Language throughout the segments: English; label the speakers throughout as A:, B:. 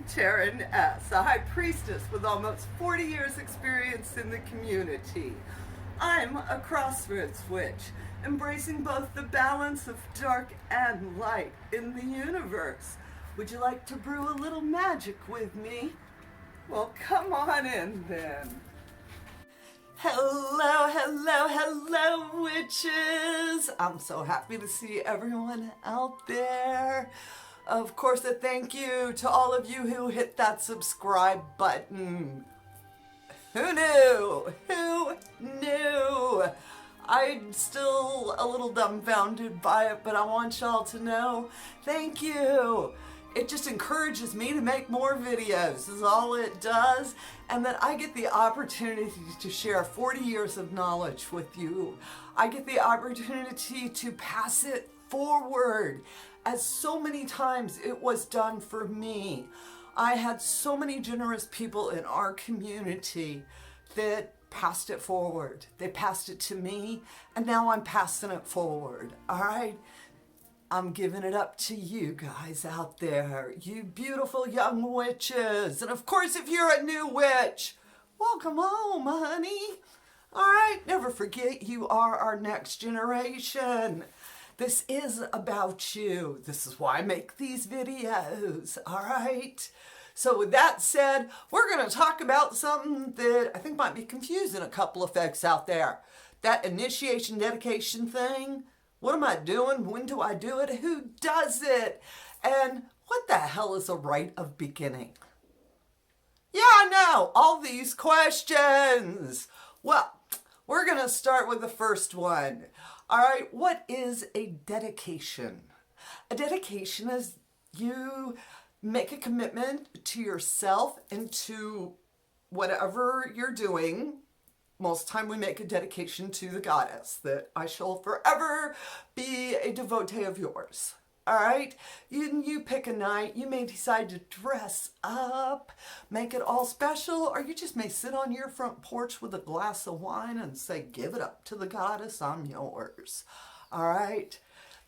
A: Taren S, a high priestess with almost 40 years experience in the community. I'm a Crossroads Witch, embracing both the balance of dark and light in the universe. Would you like to brew a little magic with me? Well, come on in then. Hello, hello, hello, witches! I'm so happy to see everyone out there. Of course, a thank you to all of you who hit that subscribe button. Who knew? Who knew? I'm still a little dumbfounded by it, but I want y'all to know, thank you. It just encourages me to make more videos, is all it does. And that I get the opportunity to share 40 years of knowledge with you. I get the opportunity to pass it forward, as so many times it was done for me. I had so many generous people in our community that passed it forward. They passed it to me, and now I'm passing it forward, all right? I'm giving it up to you guys out there, you beautiful young witches. And of course, if you're a new witch, welcome home, honey. All right, never forget you are our next generation. This is about you. This is why I make these videos, all right? So with that said, we're gonna talk about something that I think might be confusing a couple of folks out there. That initiation dedication thing. What am I doing? When do I do it? Who does it? And what the hell is a rite of beginning? Yeah, I know, all these questions. Well, we're gonna start with the first one. All right, what is a dedication? A dedication is you make a commitment to yourself and to whatever you're doing. Most time we make a dedication to the goddess, that I shall forever be a devotee of yours. All right, you pick a night. You may decide to dress up, make it all special, or you just may sit on your front porch with a glass of wine and say, give it up to the goddess, I'm yours. All right,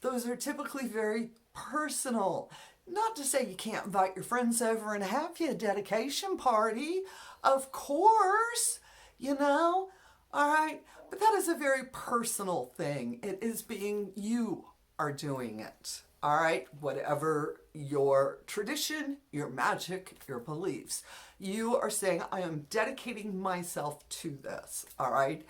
A: those are typically very personal. Not to say you can't invite your friends over and have you a dedication party. Of course, you know, all right, but that is a very personal thing. It is being you are doing it. All right, whatever your tradition, your magic, your beliefs, you are saying, I am dedicating myself to this, all right?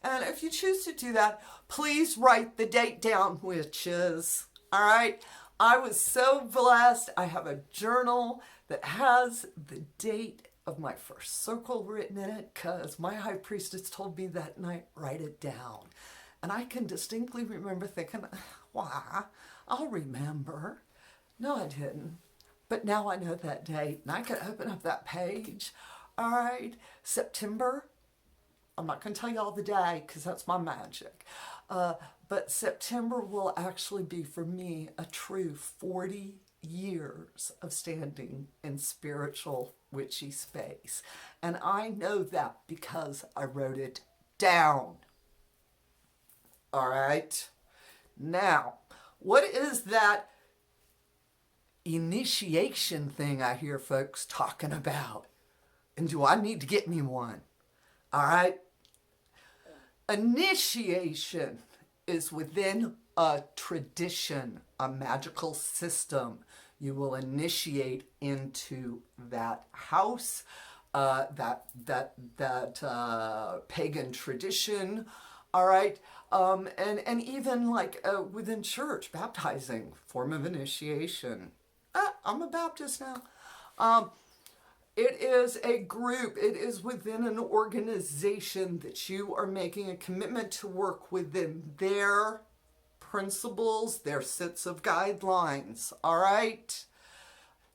A: And if you choose to do that, please write the date down, witches, all right? I was so blessed. I have a journal that has the date of my first circle written in it because my high priestess told me that night, write it down. And I can distinctly remember thinking, why? I'll remember. No, I didn't. But now I know that date, and I can open up that page. All right, September. I'm not going to tell you all the day because that's my magic. But September will actually be, for me, a true 40 years of standing in spiritual witchy space. And I know that because I wrote it down. All right? Now, what is that initiation thing I hear folks talking about? And do I need to get me one? All right? Initiation is within a tradition, a magical system. You will initiate into that house, that pagan tradition. All right, and even like within church, baptizing, form of initiation. I'm a Baptist now. It is a group. It is within an organization that you are making a commitment to work within their principles, their sets of guidelines. All right,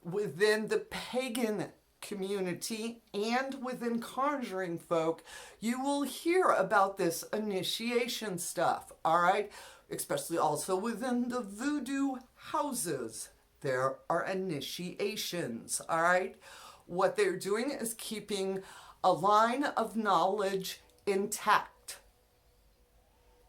A: within the pagan community and within conjuring folk, you will hear about this initiation stuff, all right? Especially also within the voodoo houses, there are initiations, all right? What they're doing is keeping a line of knowledge intact.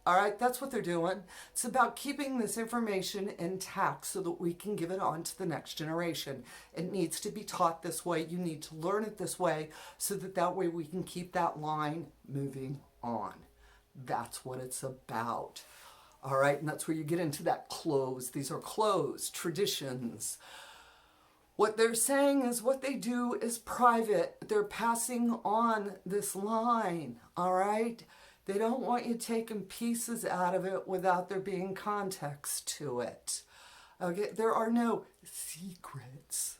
A: All right, that's what they're doing. It's about keeping this information intact so that we can give it on to the next generation. It needs to be taught this way. You need to learn it this way so that way we can keep that line moving on. That's what it's about. All right, and that's where you get into that closed. These are closed traditions. What they're saying is what they do is private. They're passing on this line, all right? They don't want you taking pieces out of it without there being context to it. Okay, there are no secrets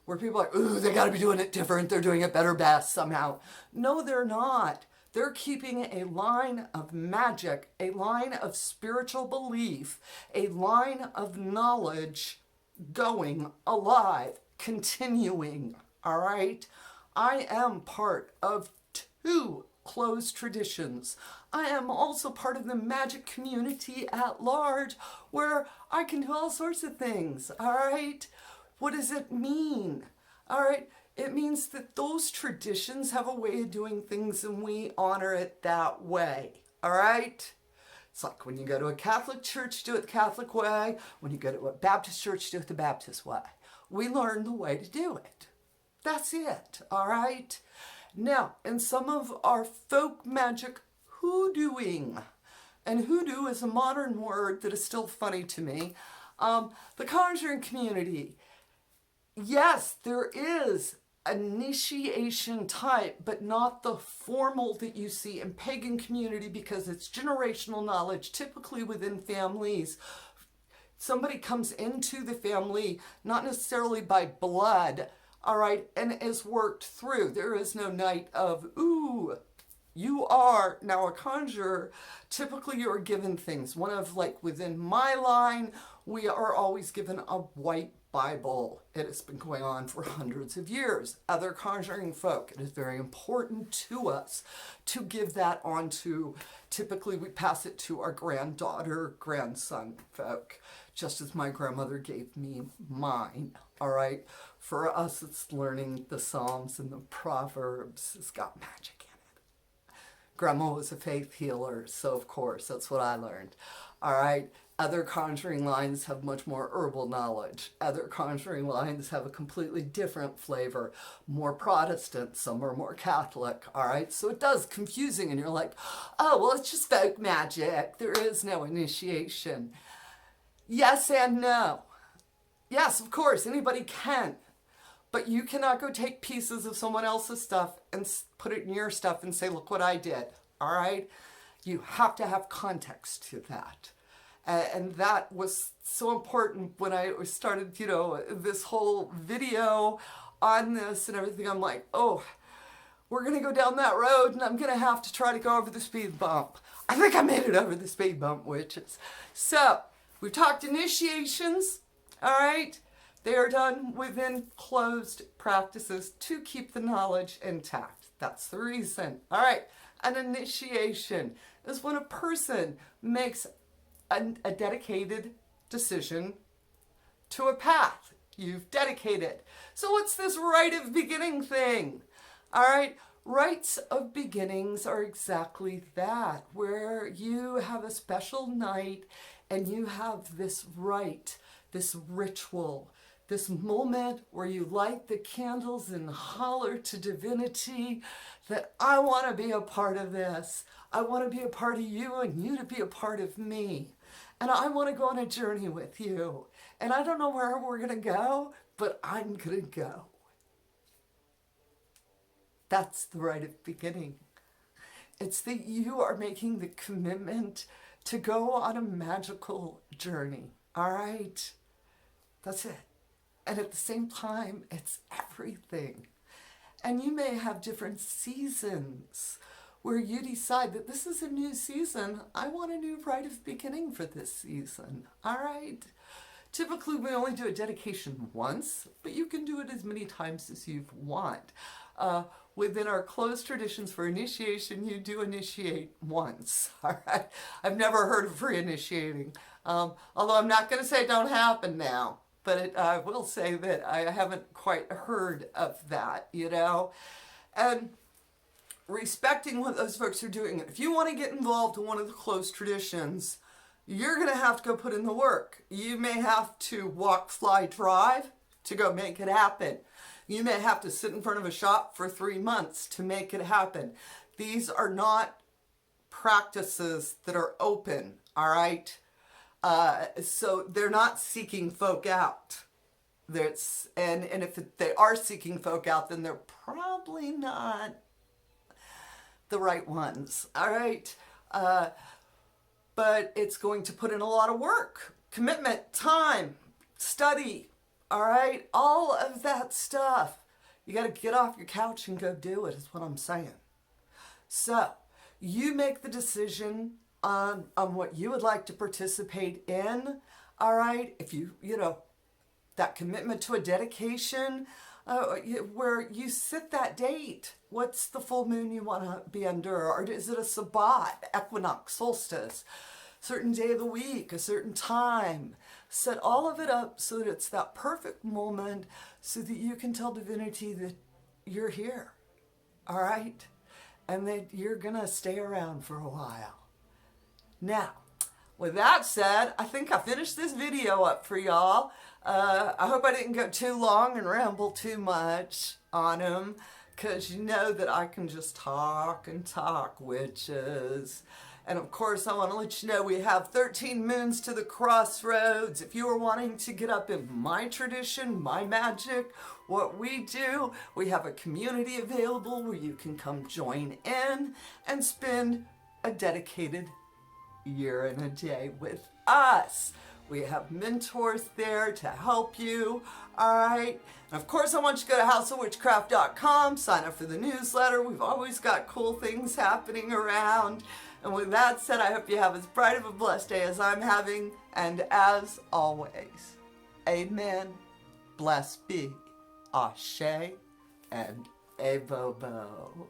A: where people are like, ooh, they got to be doing it different. They're doing it better, best somehow. No, they're not. They're keeping a line of magic, a line of spiritual belief, a line of knowledge going, alive, continuing, all right? I am part of 2 closed traditions. I am also part of the magic community at large where I can do all sorts of things, all right? What does it mean? All right, it means that those traditions have a way of doing things and we honor it that way, all right? It's like when you go to a Catholic church, do it the Catholic way. When you go to a Baptist church, do it the Baptist way. We learn the way to do it. That's it, all right? Now, in some of our folk magic hoodooing, and hoodoo is a modern word that is still funny to me, the conjuring community, yes, there is initiation type, but not the formal that you see in pagan community because it's generational knowledge, typically within families. Somebody comes into the family, not necessarily by blood, all right, and is worked through. There is no night of, ooh, you are now a conjurer. Typically you are given things. One of, like within my line, we are always given a white Bible. It has been going on for hundreds of years. Other conjuring folk, it is very important to us to give that on to, typically we pass it to our granddaughter, grandson folk, just as my grandmother gave me mine, all right? For us, it's learning the Psalms and the Proverbs. It's got magic in it. Grandma was a faith healer, so of course, that's what I learned, all right? Other conjuring lines have much more herbal knowledge. Other conjuring lines have a completely different flavor, more Protestant, some are more Catholic, all right? So it does confusing and you're like, oh, well, it's just folk magic. There is no initiation. Yes and no. Yes, of course, anybody can. But you cannot go take pieces of someone else's stuff and put it in your stuff and say, look what I did, all right? You have to have context to that. And that was so important when I started, you know, this whole video on this and everything. I'm like, oh, we're going to go down that road and I'm going to have to try to go over the speed bump. I think I made it over the speed bump, witches. So we've talked initiations, all right? They are done within closed practices to keep the knowledge intact. That's the reason. All right, an initiation is when a person makes a dedicated decision to a path. You've dedicated. So what's this rite of beginning thing? All right, rites of beginnings are exactly that, where you have a special night and you have this rite, this ritual, this moment where you light the candles and holler to divinity that I want to be a part of this. I want to be a part of you and you to be a part of me. And I want to go on a journey with you. And I don't know where we're going to go, but I'm going to go. That's the rite of beginning. It's that you are making the commitment to go on a magical journey. All right? That's it. And at the same time, it's everything. And you may have different seasons where you decide that this is a new season. I want a new rite of beginning for this season. All right? Typically, we only do a dedication once, but you can do it as many times as you want. Within our closed traditions for initiation, you do initiate once. All right? I've never heard of re-initiating. Although I'm not going to say it don't happen now. But I will say that I haven't quite heard of that, you know. And respecting what those folks are doing. If you want to get involved in one of the closed traditions, you're going to have to go put in the work. You may have to walk, fly, drive to go make it happen. You may have to sit in front of a shop for 3 months to make it happen. These are not practices that are open, all right? So they're not seeking folk out. And if they are seeking folk out, then they're probably not the right ones, all right? But it's going to put in a lot of work, commitment, time, study, all right? All of that stuff. You got to get off your couch and go do it, is what I'm saying. So you make the decision on what you would like to participate in, all right? If you know, that commitment to a dedication, where you set that date. What's the full moon you want to be under? Or is it a Sabbat, equinox, solstice, certain day of the week, a certain time? Set all of it up so that it's that perfect moment so that you can tell divinity that you're here, all right? And that you're going to stay around for a while. Now, with that said, I think I finished this video up for y'all. I hope I didn't go too long and ramble too much on them, because you know that I can just talk and talk, witches. And of course, I want to let you know we have 13 moons to the crossroads. If you are wanting to get up in my tradition, my magic, what we do, we have a community available where you can come join in and spend a dedicated year and a day with us. We have mentors there to help you, all right? And of course, I want you to go to houseofwitchcraft.com, sign up for the newsletter. We've always got cool things happening around. And with that said, I hope you have as bright of a blessed day as I'm having. And as always, amen, blessed be, ashe, and ebobo.